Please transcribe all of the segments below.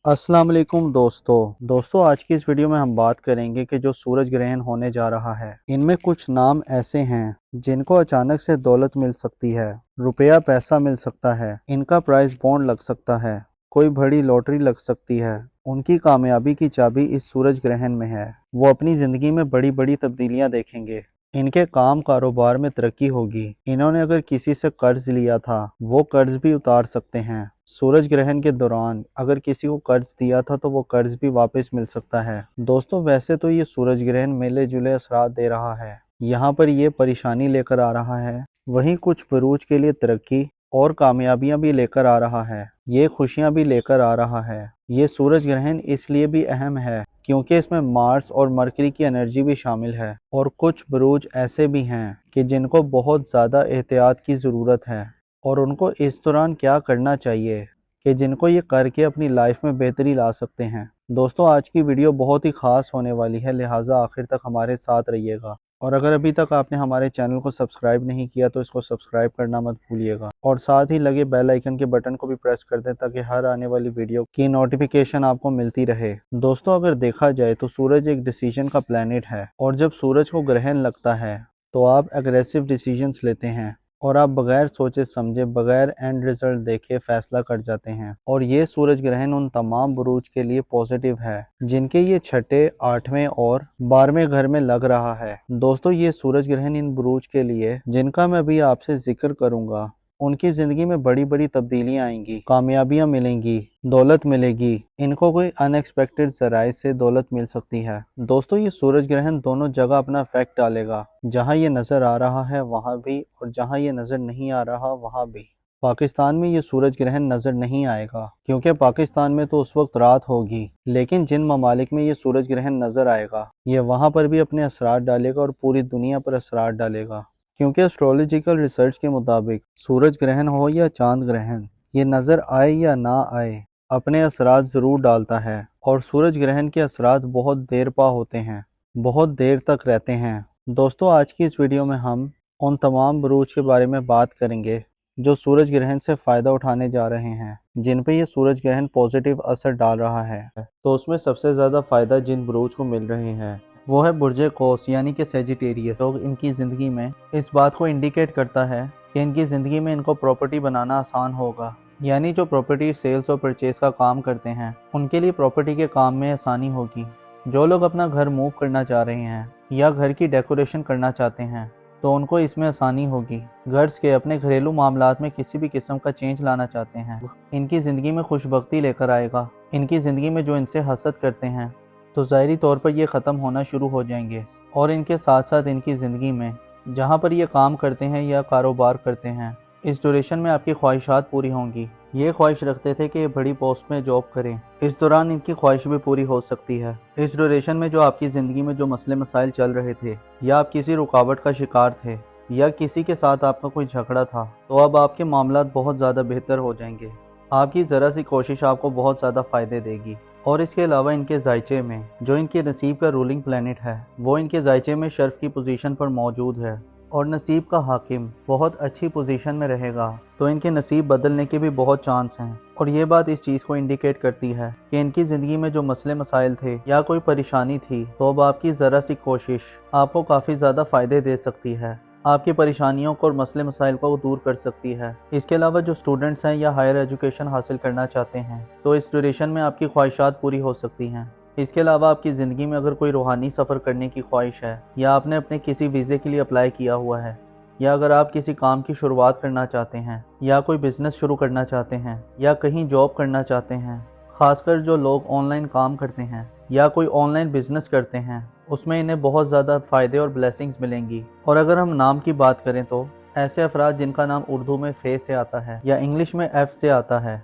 अस्सलाम वालेकुम दोस्तों आज की इस वीडियो में हम बात करेंगे कि जो सूरज ग्रहण होने जा रहा है इनमें कुछ नाम ऐसे हैं जिनको अचानक से दौलत मिल सकती है, रुपया पैसा मिल सकता है, इनका प्राइस बॉन्ड लग सकता है, कोई बड़ी लॉटरी लग सकती है। उनकी कामयाबी की चाबी इस सूरज ग्रहण में है। वो अपनी जिंदगी में बड़ी बड़ी तब्दीलियां देखेंगे। इनके काम कारोबार में तरक्की होगी। इन्होंने अगर किसी से कर्ज लिया था वो कर्ज भी उतार सकते हैं। सूरज ग्रहण के दौरान अगर किसी को कर्ज दिया था तो वो कर्ज भी वापस मिल सकता है। दोस्तों वैसे तो ये सूरज ग्रहण मिले जुले असरात दे रहा है, यहाँ पर ये परेशानी लेकर आ रहा है, वहीं कुछ बरूज के लिए तरक्की और कामयाबियां भी लेकर आ रहा है, ये खुशियां भी लेकर आ रहा है। ये सूरज ग्रहण इसलिए भी अहम है क्योंकि इसमें मार्स और मरकरी की एनर्जी भी शामिल है और कुछ बरूज ऐसे भी हैं कि जिनको बहुत ज़्यादा एहतियात की ज़रूरत है और उनको इस दौरान क्या करना चाहिए कि जिनको ये करके अपनी लाइफ में बेहतरी ला सकते हैं। दोस्तों आज की वीडियो बहुत ही ख़ास होने वाली है, लिहाजा आखिर तक हमारे साथ रहिएगा। और अगर अभी तक आपने हमारे चैनल को सब्सक्राइब नहीं किया तो इसको सब्सक्राइब करना मत भूलिएगा और साथ ही लगे बेल आइकन के बटन को भी प्रेस कर दें ताकि हर आने वाली वीडियो की नोटिफिकेशन आपको मिलती रहे। दोस्तों अगर देखा जाए तो सूरज एक डिसीजन का प्लैनेट है और जब सूरज को ग्रहण लगता है तो आप एग्रेसिव डिसीजंस लेते हैं और आप बगैर सोचे समझे बगैर एंड रिजल्ट देखे फैसला कर जाते हैं। और ये सूरज ग्रहण उन तमाम बुरूज के लिए पॉजिटिव है जिनके ये छठे, आठवें और 12वें घर में लग रहा है। दोस्तों ये सूरज ग्रहण इन बुरूज के लिए जिनका मैं अभी आपसे जिक्र करूंगा उनकी जिंदगी में बड़ी बड़ी तब्दीलियां आएंगी, कामयाबियां मिलेंगी, दौलत मिलेगी। इनको कोई अनएक्सपेक्टेड जराए से दौलत मिल सकती है। दोस्तों ये सूरज ग्रहण दोनों जगह अपना इफेक्ट डालेगा, जहां ये नजर आ रहा है वहां भी और जहां ये नजर नहीं आ रहा वहां भी। पाकिस्तान में ये सूरज ग्रहण नजर नहीं आएगा क्योंकि पाकिस्तान में तो उस वक्त रात होगी, लेकिन जिन ममालिक में ये सूरज ग्रहण नजर आएगा ये वहां पर भी अपने असरार डालेगा और पूरी दुनिया पर असरार डालेगा। क्योंकि एस्ट्रोलॉजिकल रिसर्च के मुताबिक सूरज ग्रहण हो या चांद ग्रहण, ये नज़र आए या ना आए अपने असरात ज़रूर डालता है। और सूरज ग्रहण के असरात बहुत देर पा होते हैं, बहुत देर तक रहते हैं। दोस्तों आज की इस वीडियो में हम उन तमाम बुरूज के बारे में बात करेंगे जो सूरज ग्रहण से फ़ायदा उठाने जा रहे हैं, जिन पे ये सूरज ग्रहण पॉजिटिव असर डाल रहा है। तो उसमें सबसे ज़्यादा फ़ायदा जिन बुरूज को मिल रहे हैं वो है बुर्जे कौस यानी कि सेजिटेरियस। लोग इनकी ज़िंदगी में इस बात को इंडिकेट करता है कि इनकी ज़िंदगी में इनको प्रॉपर्टी बनाना आसान होगा, यानी जो प्रॉपर्टी सेल्स और परचेज का काम करते हैं उनके लिए प्रॉपर्टी के काम में आसानी होगी। जो लोग अपना घर मूव करना चाह रहे हैं या घर की डेकोरेशन करना चाहते हैं तो उनको इसमें आसानी होगी। घर के अपने घरेलू मामलात में किसी भी किस्म का चेंज लाना चाहते हैं, इनकी ज़िंदगी में खुशबख्ती लेकर आएगा। इनकी ज़िंदगी में जो इनसे हसद करते हैं तो ज़ाहिरी तौर पर ये ख़त्म होना शुरू हो जाएंगे। और इनके साथ साथ इनकी ज़िंदगी में जहाँ पर ये काम करते हैं या कारोबार करते हैं इस ड्यूरेशन में आपकी ख्वाहिशात पूरी होंगी। ये ख्वाहिश रखते थे कि ये बड़ी पोस्ट में जॉब करें, इस दौरान इनकी ख्वाहिश भी पूरी हो सकती है। इस ड्यूरेशन में जो आपकी ज़िंदगी में जो मसले मसाइल चल रहे थे या आप किसी रुकावट का शिकार थे या किसी के साथ आपका कोई झगड़ा था तो अब आपके मामलात बहुत ज़्यादा बेहतर हो जाएंगे। आपकी ज़रा सी कोशिश आपको बहुत ज़्यादा फ़ायदे देगी। और इसके अलावा इनके जायचे में जो इनके नसीब का रूलिंग प्लैनेट है वो इनके जायचे में शर्फ की पोजीशन पर मौजूद है और नसीब का हाकिम बहुत अच्छी पोजीशन में रहेगा तो इनके नसीब बदलने के भी बहुत चांस हैं। और ये बात इस चीज़ को इंडिकेट करती है कि इनकी ज़िंदगी में जो मसले मसाइल थे या कोई परेशानी थी तो अब आपकी ज़रा सी कोशिश आपको काफ़ी ज़्यादा फ़ायदे दे सकती है, आपकी परेशानियों को और मसले मसाइल को दूर कर सकती है। इसके अलावा जो स्टूडेंट्स हैं या हायर एजुकेशन हासिल करना चाहते हैं तो इस ड्यूरेशन में आपकी ख्वाहिशात पूरी हो सकती हैं। इसके अलावा आपकी ज़िंदगी में अगर कोई रूहानी सफ़र करने की ख्वाहिश है या आपने अपने किसी वीज़े के लिए अप्लाई किया हुआ है या अगर आप किसी काम की शुरुआत करना चाहते हैं या कोई बिज़नेस शुरू करना चाहते हैं या कहीं जॉब करना चाहते हैं, ख़ासकर जो लोग ऑनलाइन काम करते हैं या कोई ऑनलाइन बिज़नेस करते हैं उसमें इन्हें बहुत ज़्यादा फ़ायदे और ब्लेसिंग्स मिलेंगी। और अगर हम नाम की बात करें तो ऐसे अफराद जिनका नाम उर्दू में फे से आता है या इंग्लिश में एफ से आता है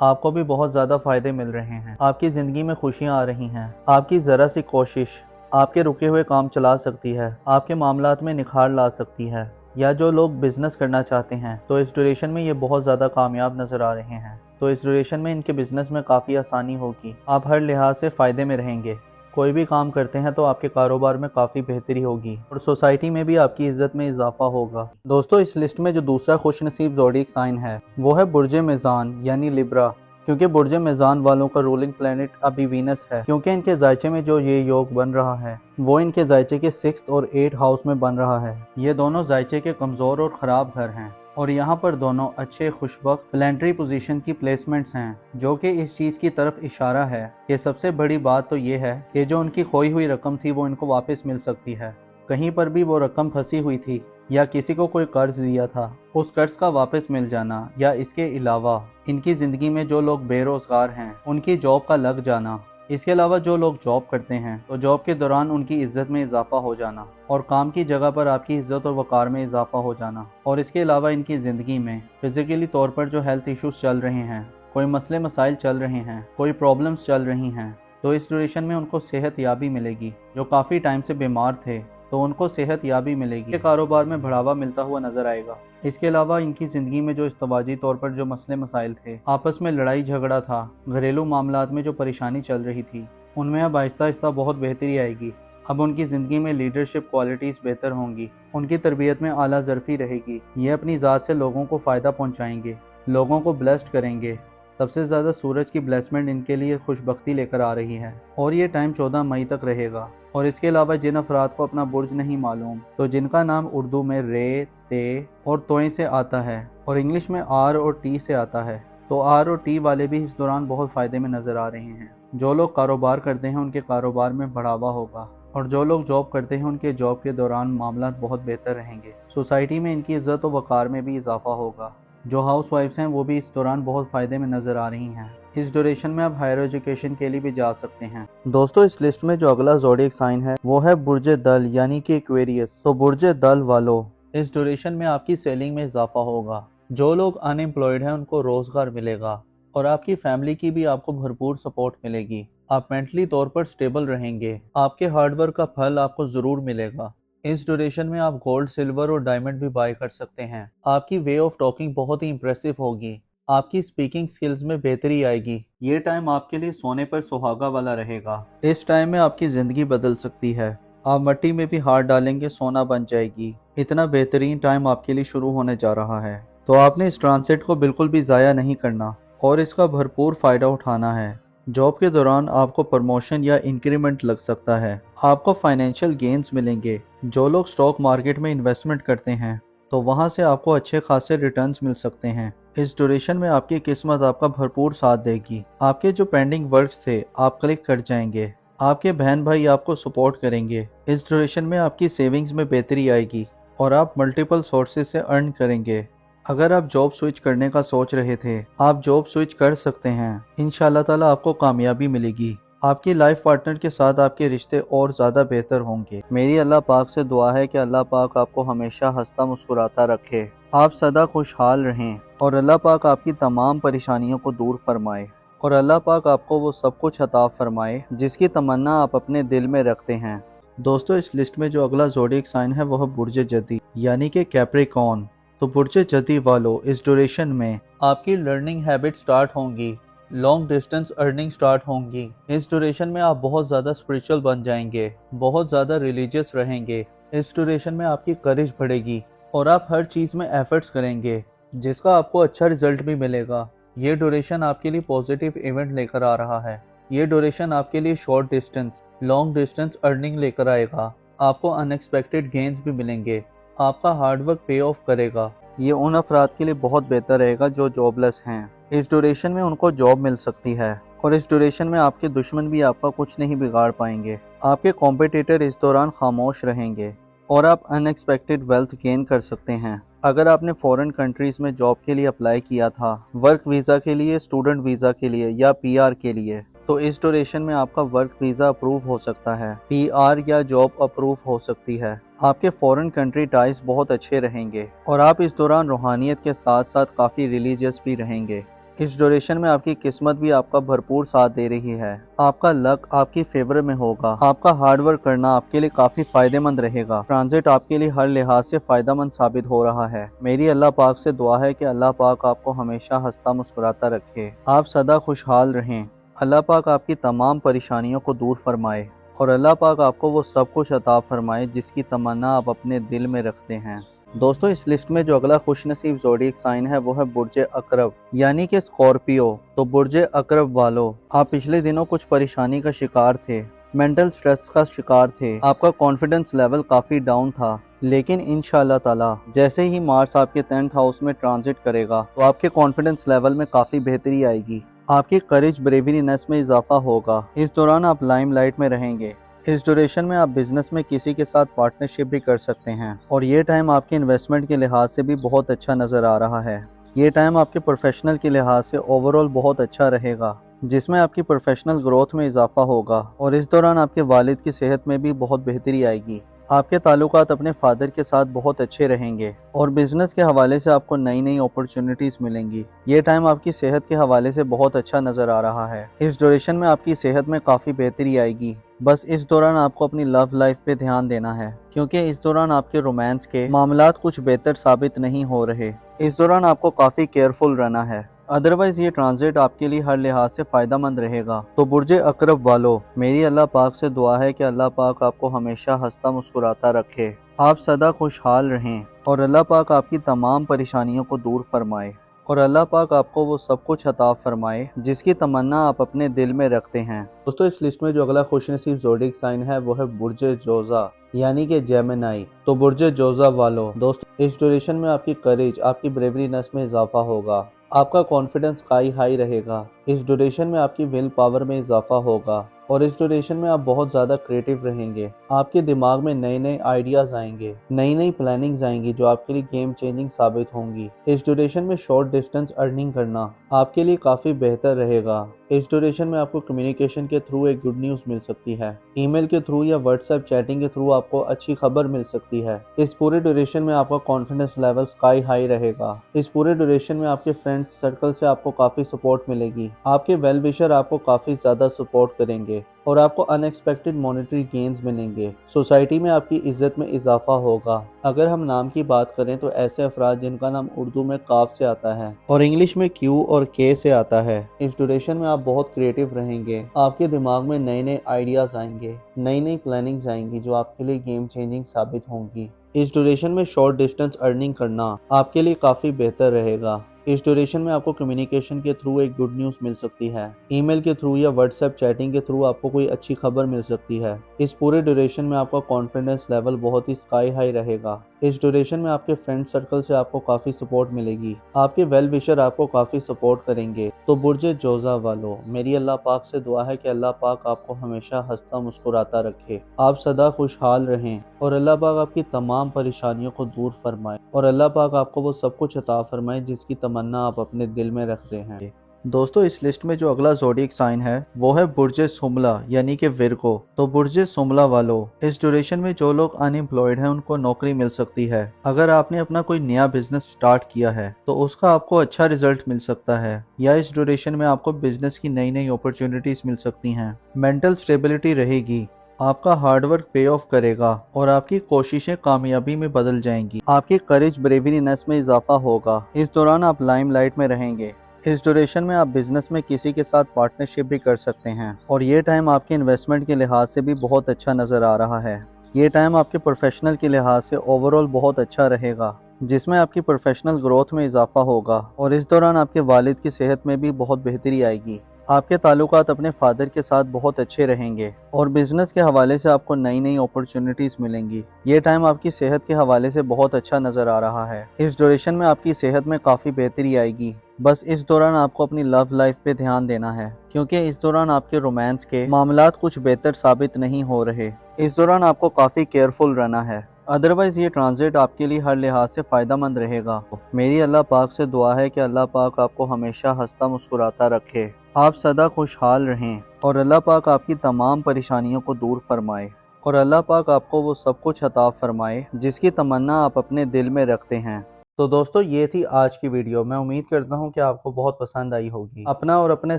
आपको भी बहुत ज़्यादा फ़ायदे मिल रहे हैं। आपकी ज़िंदगी में खुशियाँ आ रही हैं। आपकी ज़रा सी कोशिश आपके रुके हुए काम चला सकती है, आपके मामलात में निखार ला सकती है। या जो लोग बिज़नेस करना चाहते हैं तो इस ड्यूरेशन में ये बहुत ज़्यादा कामयाब नज़र आ रहे हैं तो इस ड्यूरेशन में इनके बिज़नेस में काफ़ी आसानी होगी। आप हर लिहाज से फ़ायदे में रहेंगे। कोई भी काम करते हैं तो आपके कारोबार में काफ़ी बेहतरी होगी और सोसाइटी में भी आपकी इज्जत में इजाफा होगा। दोस्तों इस लिस्ट में जो दूसरा खुशनसीब ज़ोडिएक साइन है वो है बुर्जे मीज़ान यानी लिब्रा। क्योंकि बुर्ज मेज़ान वालों का रूलिंग प्लेनेट अभी वीनस है, क्योंकि इनके जायचे में जो ये योग बन रहा है वो इनके जायचे के 6th और 8th हाउस में बन रहा है। ये दोनों जायचे के कमज़ोर और ख़राब घर हैं और यहाँ पर दोनों अच्छे खुशबख्त प्लानिटरी पोजीशन की प्लेसमेंट्स हैं, जो कि इस चीज़ की तरफ इशारा है कि सबसे बड़ी बात तो ये है कि जो उनकी खोई हुई रकम थी वो इनको वापस मिल सकती है। कहीं पर भी वो रकम फंसी हुई थी या किसी को कोई कर्ज दिया था, उस कर्ज का वापस मिल जाना, या इसके अलावा इनकी ज़िंदगी में जो लोग बेरोज़गार हैं उनकी जॉब का लग जाना, इसके अलावा जो लोग जॉब करते हैं तो जॉब के दौरान उनकी इज्जत में इजाफा हो जाना और काम की जगह पर आपकी इज्जत और वकार में इजाफा हो जाना, और इसके अलावा इनकी ज़िंदगी में फिजिकली तौर पर जो हेल्थ इश्यूज चल रहे हैं, कोई मसले मसाइल चल रहे हैं, कोई प्रॉब्लम्स चल रही हैं, तो इस ड्यूरेशन में उनको सेहत याबी मिलेगी। जो काफ़ी टाइम से बीमार थे तो उनको सेहत याबी मिलेगी, कारोबार में बढ़ावा मिलता हुआ नजर आएगा। इसके अलावा इनकी ज़िंदगी में जो इस्तवाजी तौर पर जो मसले मसाइल थे, आपस में लड़ाई झगड़ा था, घरेलू मामलात में जो परेशानी चल रही थी, उनमें अब आहिस्ता आहिस्ता बहुत बेहतरी आएगी। अब उनकी ज़िंदगी में लीडरशिप क्वालिटीज़ बेहतर होंगी, उनकी तरबियत में आला ज़रफ़ी रहेगी, ये अपनी ज़ात से लोगों को फ़ायदा पहुँचाएंगे, लोगों को ब्लेस्ड करेंगे। सबसे ज़्यादा सूरज की ब्लेसमेंट इनके लिए खुशबख्ती लेकर आ रही है और ये टाइम 14 मई तक रहेगा। और इसके अलावा जिन अफराद को अपना बुर्ज नहीं मालूम, तो जिनका नाम उर्दू में रे, ते और तोय से आता है और इंग्लिश में आर और टी से आता है, तो आर और टी वाले भी इस दौरान बहुत फ़ायदे में नज़र आ रहे हैं। जो लोग कारोबार करते हैं उनके कारोबार में बढ़ावा होगा और जो लोग जॉब करते हैं उनके जॉब के दौरान मामला बहुत बेहतर रहेंगे। सोसाइटी में इनकी इज़्ज़त और वक़ार में भी इजाफा होगा। जो हाउस वाइफ्स हैं वो भी इस दौरान बहुत फ़ायदे में नज़र आ रही हैं। इस ड्यूरेशन में आप हायर एजुकेशन के लिए भी जा सकते हैं। दोस्तों, इस लिस्ट में जो अगला ज़ोडिएक साइन है वो है बुर्ज दल यानी कि एक्वेरियस। तो बुर्ज दल वालों, इस ड्यूरेशन में आपकी सेलिंग में इजाफा होगा। जो लोग अनएम्प्लॉयड हैं उनको रोज़गार मिलेगा और आपकी फैमिली की भी आपको भरपूर सपोर्ट मिलेगी। आप मेंटली तौर पर स्टेबल रहेंगे, आपके हार्डवर्क का फल आपको ज़रूर मिलेगा। इस ड्यूरेशन में आप गोल्ड, सिल्वर और डायमंड भी बाय कर सकते हैं। आपकी वे ऑफ टॉकिंग बहुत ही इंप्रेसिव होगी, आपकी स्पीकिंग स्किल्स में बेहतरी आएगी। ये टाइम आपके लिए सोने पर सुहागा वाला रहेगा। इस टाइम में आपकी ज़िंदगी बदल सकती है। आप मिट्टी में भी हाथ डालेंगे सोना बन जाएगी। इतना बेहतरीन टाइम आपके लिए शुरू होने जा रहा है, तो आपने इस ट्रांसिट को बिल्कुल भी ज़ाया नहीं करना और इसका भरपूर फ़ायदा उठाना है। जॉब के दौरान आपको प्रमोशन या इंक्रीमेंट लग सकता है, आपको फाइनेंशियल गेन्स मिलेंगे। जो लोग स्टॉक मार्केट में इन्वेस्टमेंट करते हैं तो वहां से आपको अच्छे खासे रिटर्न्स मिल सकते हैं। इस ड्यूरेशन में आपकी किस्मत आपका भरपूर साथ देगी। आपके जो पेंडिंग वर्क्स थे आप क्लिक कर जाएंगे। आपके बहन भाई आपको सपोर्ट करेंगे। इस ड्यूरेशन में आपकी सेविंग्स में बेहतरी आएगी और आप मल्टीपल सोर्सेज से अर्न करेंगे। अगर आप जॉब स्विच करने का सोच रहे थे, आप जॉब स्विच कर सकते हैं। इंशाल्लाह ताला आपको कामयाबी मिलेगी। आपकी लाइफ पार्टनर के साथ आपके रिश्ते और ज़्यादा बेहतर होंगे। मेरी अल्लाह पाक से दुआ है कि अल्लाह पाक आपको हमेशा हंसता मुस्कुराता रखे, आप सदा खुशहाल रहें और अल्लाह पाक आपकी तमाम परेशानियों को दूर फरमाए और अल्लाह पाक आपको वो सब कुछ अता फरमाए जिसकी तमन्ना आप अपने दिल में रखते हैं। दोस्तों, इस लिस्ट में जो अगला ज़ोडिएक साइन है वह बुर्ज जदी यानी कि कैप्रिकॉर्न। तो बुर्ज जदी वालों, इस ड्यूरेशन में आपकी लर्निंग हैबिट स्टार्ट होंगी, लॉन्ग डिस्टेंस अर्निंग स्टार्ट होंगी। इस ड्यूरेशन में आप बहुत ज़्यादा स्पिरिचुअल बन जाएंगे, बहुत ज़्यादा रिलीजियस रहेंगे। इस ड्यूरेशन में आपकी करेज बढ़ेगी और आप हर चीज़ में एफर्ट्स करेंगे जिसका आपको अच्छा रिजल्ट भी मिलेगा। ये ड्यूरेशन आपके लिए पॉजिटिव इवेंट लेकर आ रहा है। ये ड्यूरेशन आपके लिए short distance, long distance earning लेकर आएगा। आपको अनएक्सपेक्टेड गेन्स भी मिलेंगे, आपका हार्डवर्क पे ऑफ करेगा। ये उन अफराद के लिए बहुत बेहतर रहेगा जो जॉबलेस हैं। इस ड्यूरेशन में उनको जॉब मिल सकती है और इस ड्यूरेशन में आपके दुश्मन भी आपका कुछ नहीं बिगाड़ पाएंगे। आपके कॉम्पिटिटर इस दौरान खामोश रहेंगे और आप अनएक्सपेक्टेड वेल्थ गेन कर सकते हैं। अगर आपने फॉरेन कंट्रीज़ में जॉब के लिए अप्लाई किया था, वर्क वीज़ा के लिए, स्टूडेंट वीज़ा के लिए या पीआर के लिए, तो इस ड्यूरेशन में आपका वर्क वीज़ा अप्रूव हो सकता है, पीआर या जॉब अप्रूव हो सकती है। आपके फॉरेन कंट्री टाइज बहुत अच्छे रहेंगे और आप इस दौरान रूहानियत के साथ साथ काफ़ी रिलीजियस भी रहेंगे। इस ड्यूरेशन में आपकी किस्मत भी आपका भरपूर साथ दे रही है। आपका लक आपकी फेवर में होगा। आपका हार्डवर्क करना आपके लिए काफ़ी फ़ायदेमंद रहेगा। ट्रांजिट आपके लिए हर लिहाज से फ़ायदेमंद साबित हो रहा है। मेरी अल्लाह पाक से दुआ है कि अल्लाह पाक आपको हमेशा हंसता मुस्कुराता रखे, आप सदा खुशहाल रहें। अल्लाह पाक आपकी तमाम परेशानियों को दूर फरमाए और अल्लाह पाक आपको वो सब कुछ अता फरमाए जिसकी तमन्ना आप अपने दिल में रखते हैं। दोस्तों इस लिस्ट में जो अगला खुशनसीब ज़ोडिएक साइन है वो है बुर्ज अकरब यानी कि स्कॉर्पियो। तो बुर्ज अकरब वालों, आप पिछले दिनों कुछ परेशानी का शिकार थे, मेंटल स्ट्रेस का शिकार थे, आपका कॉन्फिडेंस लेवल काफी डाउन था। लेकिन इंशाल्लाह ताला जैसे ही मार्स आपके 10th हाउस में ट्रांजिट करेगा तो आपके कॉन्फिडेंस लेवल में काफी बेहतरी आएगी, आपकी करेज ब्रेवरीनेस में इजाफा होगा। इस दौरान आप लाइमलाइट में रहेंगे। इस ड्यूरेशन में आप बिजनेस में किसी के साथ पार्टनरशिप भी कर सकते हैं और ये टाइम आपके इन्वेस्टमेंट के लिहाज से भी बहुत अच्छा नज़र आ रहा है। ये टाइम आपके प्रोफेशनल के लिहाज से ओवरऑल बहुत अच्छा रहेगा, जिसमें आपकी प्रोफेशनल ग्रोथ में इजाफा होगा और इस दौरान आपके वालिद की सेहत में भी बहुत बेहतरी आएगी। आपके ताल्लुकात अपने फादर के साथ बहुत अच्छे रहेंगे और बिजनेस के हवाले से आपको नई नई अपॉर्चुनिटीज मिलेंगी। ये टाइम आपकी सेहत के हवाले से बहुत अच्छा नज़र आ रहा है। इस ड्यूरेशन में आपकी सेहत में काफ़ी बेहतरी आएगी। बस इस दौरान आपको अपनी लव लाइफ पे ध्यान देना है, क्योंकि इस दौरान आपके रोमांस के मामलात कुछ बेहतर साबित नहीं हो रहे। इस दौरान आपको काफ़ी केयरफुल रहना है, अदरवाइज ये ट्रांजिट आपके लिए हर लिहाज से फ़ायदेमंद रहेगा। तो बुर्ज अकरब वालों, मेरी अल्लाह पाक से दुआ है कि अल्लाह पाक आपको हमेशा हंसता मुस्कुराता रखे, आप सदा खुशहाल रहें और अल्लाह पाक आपकी तमाम परेशानियों को दूर फरमाए और अल्लाह पाक आपको वो सब कुछ अता फरमाए जिसकी तमन्ना आप अपने दिल में रखते हैं। दोस्तों इस लिस्ट में जो अगला खुशनसीब ज़ोडिएक साइन है वो है बुर्ज जोजा यानी कि जेमिनी। तो बुर्ज जोजा वालों, दोस्तों इस ड्यूरेशन में आपकी करेज, आपकी ब्रेवरीनेस में इजाफा होगा, आपका कॉन्फिडेंस हाई रहेगा। इस ड्यूरेशन में आपकी विल पावर में इजाफा होगा और इस ड्यूरेशन में आप बहुत ज़्यादा क्रिएटिव रहेंगे। आपके दिमाग में नए नए आइडियाज़ आएंगे, नई नई प्लानिंग्स आएंगी जो आपके लिए गेम चेंजिंग साबित होंगी। इस ड्यूरेशन में शॉर्ट डिस्टेंस अर्निंग करना आपके लिए काफ़ी बेहतर रहेगा। इस ड्यूरेशन में आपको कम्युनिकेशन के थ्रू एक गुड न्यूज़ मिल सकती है, ईमेल के थ्रू या व्हाट्सएप चैटिंग के थ्रू आपको अच्छी खबर मिल सकती है। इस पूरे ड्यूरेशन में आपका कॉन्फिडेंस लेवल स्काई हाई रहेगा। इस पूरे ड्यूरेशन में आपके फ्रेंड्स सर्कल से आपको काफ़ी सपोर्ट मिलेगी, आपके वेल विशर आपको काफ़ी ज़्यादा सपोर्ट करेंगे और आपको अनएक्सपेक्टेड मॉनेटरी गेन्स मिलेंगे। सोसाइटी में आपकी इज्जत में इजाफा होगा। अगर हम नाम की बात करें तो ऐसे अफराद जिनका नाम उर्दू में काफ से आता है और इंग्लिश में क्यू और के से आता है, इस ड्यूरेशन में आप बहुत क्रिएटिव रहेंगे। आपके दिमाग में नए नए आइडियाज आएंगे, नई नई प्लानिंग्स आएंगी जो आपके लिए गेम चेंजिंग साबित होंगी। इस ड्यूरेशन में शॉर्ट डिस्टेंस अर्निंग करना आपके लिए काफ़ी बेहतर रहेगा। इस ड्यूरेशन में आपको कम्युनिकेशन के थ्रू एक गुड न्यूज़ मिल सकती है, ईमेल के थ्रू या व्हाट्सएप चैटिंग के थ्रू आपको कोई अच्छी खबर मिल सकती है। इस पूरे ड्यूरेशन में आपका कॉन्फिडेंस लेवल बहुत ही स्काई हाई रहेगा। इस ड्यूरेशन में आपके फ्रेंड सर्कल से आपको काफ़ी सपोर्ट मिलेगी, आपके वेल विशर आपको काफ़ी सपोर्ट करेंगे। तो बुर्ज जोजा वालों, मेरी अल्लाह पाक से दुआ है कि अल्लाह पाक आपको हमेशा हंसता मुस्कुराता रखे, आप सदा खुशहाल रहें और अल्लाह पाक आपकी तमाम परेशानियों को दूर फरमाए और अल्लाह पाक आपको वो सब कुछ अता फरमाए जिसकी तमन्ना आप अपने दिल में रखते हैं। दोस्तों इस लिस्ट में जो अगला ज़ोडिएक साइन है वो है बुर्ज सुमला यानी कि विर्गो। तो बुर्ज सुमला वालों, इस ड्यूरेशन में जो लोग अनएम्प्लॉयड हैं उनको नौकरी मिल सकती है। अगर आपने अपना कोई नया बिजनेस स्टार्ट किया है तो उसका आपको अच्छा रिजल्ट मिल सकता है, या इस ड्यूरेशन में आपको बिजनेस की नई नई अपॉर्चुनिटीज मिल सकती हैं। मेंटल स्टेबिलिटी रहेगी, आपका हार्डवर्क पे ऑफ करेगा और आपकी कोशिशें कामयाबी में बदल जाएंगी। आपकी करेज ब्रेवरीनेस में इजाफा होगा। इस दौरान आप लाइमलाइट में रहेंगे। इस ड्यूरेशन में आप बिजनेस में किसी के साथ पार्टनरशिप भी कर सकते हैं और ये टाइम आपके इन्वेस्टमेंट के लिहाज से भी बहुत अच्छा नज़र आ रहा है। ये टाइम आपके प्रोफेशनल के लिहाज से ओवरऑल बहुत अच्छा रहेगा, जिसमें आपकी प्रोफेशनल ग्रोथ में इजाफा होगा और इस दौरान आपके वालिद की सेहत में भी बहुत बेहतरी आएगी। आपके ताल्लुकात अपने फादर के साथ बहुत अच्छे रहेंगे और बिजनेस के हवाले से आपको नई नई अपॉर्चुनिटीज मिलेंगी। ये टाइम आपकी सेहत के हवाले से बहुत अच्छा नज़र आ रहा है। इस ड्यूरेशन में आपकी सेहत में काफ़ी बेहतरी आएगी। बस इस दौरान आपको अपनी लव लाइफ पे ध्यान देना है, क्योंकि इस दौरान आपके रोमांस के मामलात कुछ बेहतर साबित नहीं हो रहे। इस दौरान आपको काफ़ी केयरफुल रहना है, अदरवाइज ये ट्रांजिट आपके लिए हर लिहाज से फ़ायदेमंद रहेगा। मेरी अल्लाह पाक से दुआ है कि अल्लाह पाक आपको हमेशा हंसता मुस्कुराता रखे, आप सदा खुशहाल रहें और अल्लाह पाक आपकी तमाम परेशानियों को दूर फरमाए और अल्लाह पाक आपको वो सब कुछ अता फरमाए जिसकी तमन्ना आप अपने दिल में रखते हैं। तो दोस्तों ये थी आज की वीडियो। मैं उम्मीद करता हूँ कि आपको बहुत पसंद आई होगी। अपना और अपने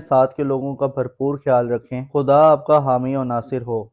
साथ के लोगों का भरपूर ख्याल रखें। खुदा आपका हामी और नासिर हो।